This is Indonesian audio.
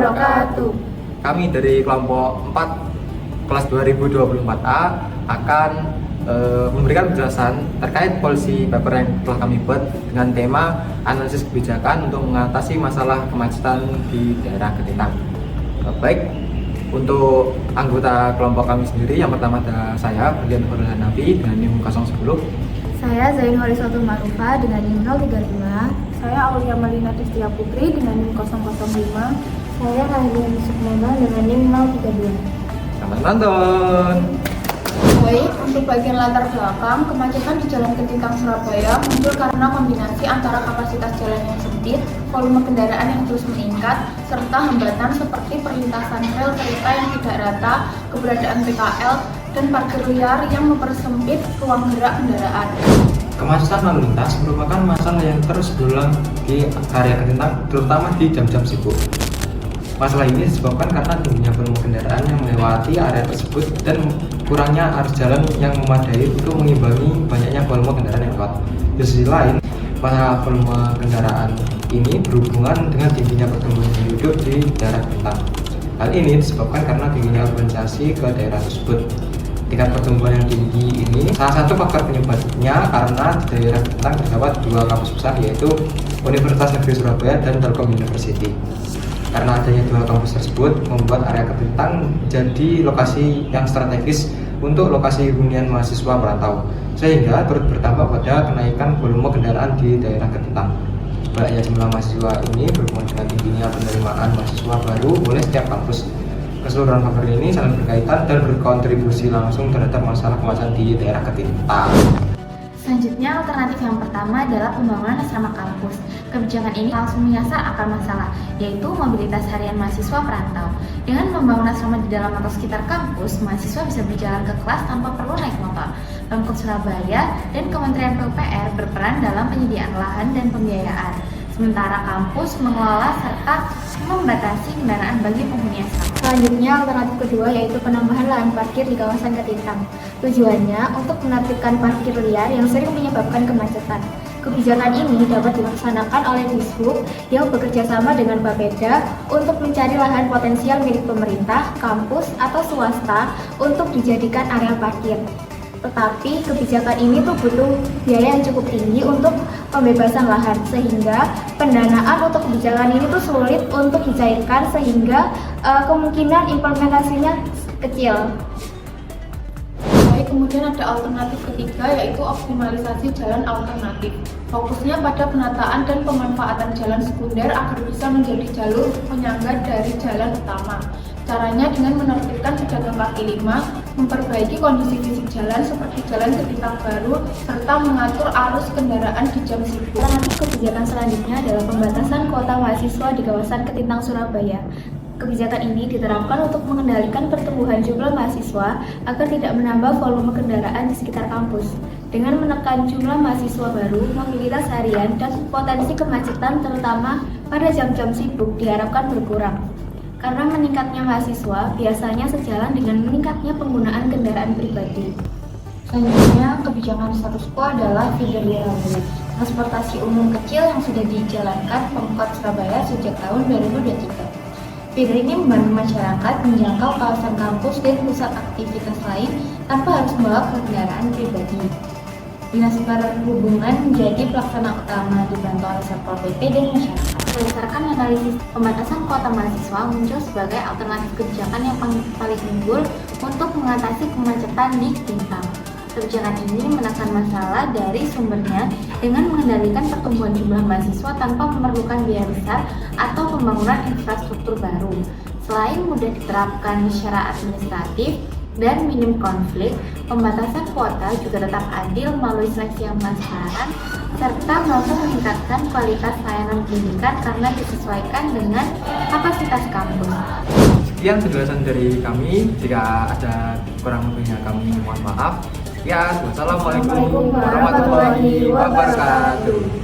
wabarakatuh. Kami dari kelompok 4 kelas 2024A akan memberikan penjelasan terkait policy paper yang telah kami buat dengan tema analisis kebijakan untuk mengatasi masalah kemacetan di daerah Ketintang. Baik, untuk anggota kelompok kami sendiri, yang pertama ada saya, Berlian Nurul Hanafi dengan NIM 010. Saya Zain Horisotul Marufa dengan NIM 035. Saya Aulia Malina Tistia Putri dengan NIM 005. Saya Rahadian Sukmana dengan NIM 032. Selamat menonton. Baik, untuk bagian latar belakang, kemacetan di Jalan Ketintang Surabaya muncul karena kombinasi antara kapasitas jalan yang sempit, volume kendaraan yang terus meningkat, serta hambatan seperti perlintasan rel kereta yang tidak rata, keberadaan PKL, dan parkir liar yang mempersempit ruang gerak kendaraan. Kemacetan lalu lintas merupakan masalah yang terus berulang di area Ketintang, terutama di jam-jam sibuk. Masalah ini disebabkan karena tingginya volume kendaraan yang melewati area tersebut dan kurangnya arus jalan yang memadai untuk mengimbangi banyaknya volume kendaraan yang lewat. Di sisi lain, pada volume kendaraan ini berhubungan dengan tingginya pertumbuhan penduduk di daerah Ketintang. Hal ini disebabkan karena tingginya urbanisasi ke daerah tersebut. Tingkat pertumbuhan yang tinggi ini salah satu faktor penyebabnya karena di daerah Ketintang terdapat dua kampus besar, yaitu Universitas Negeri Surabaya dan Telkom University. Karena adanya dua kampus tersebut membuat area Ketintang menjadi lokasi yang strategis untuk lokasi hunian mahasiswa merantau, sehingga turut berdampak pada kenaikan volume kendaraan di daerah Ketintang. Banyaknya jumlah mahasiswa ini berhubungan dengan tingginya penerimaan mahasiswa baru oleh setiap kampus. Keseluruhan faktor ini saling berkaitan dan berkontribusi langsung terhadap masalah kemacetan di daerah Ketintang. Selanjutnya, alternatif yang pertama adalah pembangunan asrama kampus. Kebijakan ini langsung menyasar akar masalah, yaitu mobilitas harian mahasiswa perantau. Dengan membangun asrama di dalam atau sekitar kampus, mahasiswa bisa berjalan ke kelas tanpa perlu naik motor. Pemkot Surabaya dan Kementerian PUPR berperan dalam penyediaan lahan dan pembiayaan, sementara kampus mengelola serta membatasi kendaraan bagi penghuni asrama. Selanjutnya, alternatif kedua yaitu penambahan lahan parkir di kawasan Ketintang. Tujuannya untuk menertibkan parkir liar yang sering menyebabkan kemacetan. Kebijakan ini dapat dilaksanakan oleh Dishub yang bekerja sama dengan Bapeda untuk mencari lahan potensial milik pemerintah, kampus, atau swasta untuk dijadikan area parkir. Tetapi kebijakan ini tuh butuh biaya yang cukup tinggi untuk pembebasan lahan, sehingga pendanaan untuk kebijakan ini tuh sulit untuk dicairkan, sehingga kemungkinan implementasinya kecil. Baik, kemudian ada alternatif ketiga yaitu optimalisasi jalan alternatif. Fokusnya pada penataan dan pemanfaatan jalan sekunder agar bisa menjadi jalur penyangga dari jalan utama. Caranya dengan menertibkan pedagang kaki lima, memperbaiki kondisi fisik jalan seperti jalan Ketintang baru, serta mengatur arus kendaraan di jam sibuk. Alternatif kebijakan selanjutnya adalah pembatasan kuota mahasiswa di kawasan Ketintang Surabaya. Kebijakan ini diterapkan untuk mengendalikan pertumbuhan jumlah mahasiswa agar tidak menambah volume kendaraan di sekitar kampus. Dengan menekan jumlah mahasiswa baru, mobilitas harian dan potensi kemacetan terutama pada jam-jam sibuk diharapkan berkurang. Karena meningkatnya mahasiswa biasanya sejalan dengan meningkatnya penggunaan kendaraan pribadi. Selanjutnya, kebijakan status quo adalah feeder railway, transportasi umum kecil yang sudah dijalankan Pemkot Surabaya sejak tahun 2023. Feeder ini membantu masyarakat menjangkau kawasan kampus dan pusat aktivitas lain tanpa harus membawa kendaraan pribadi. Dinas Perhubungan menjadi pelaksana utama dibantu oleh Satpol PP dan masyarakat. Berdasarkan analisis, pembatasan kuota mahasiswa muncul sebagai alternatif kebijakan yang paling unggul untuk mengatasi kemacetan di Ketintang. Kebijakan ini menekan masalah dari sumbernya dengan mengendalikan pertumbuhan jumlah mahasiswa tanpa memerlukan biaya besar atau pembangunan infrastruktur baru. Selain mudah diterapkan secara administratif dan minim konflik, pembatasan kuota juga tetap adil melalui seleksi yang transparan serta mampu meningkatkan kualitas layanan pendidikan karena disesuaikan dengan kapasitas kampus. Sekian penjelasan dari kami. Jika ada kurang lebihnya kami mohon maaf. Ya, wassalamualaikum warahmatullahi wabarakatuh.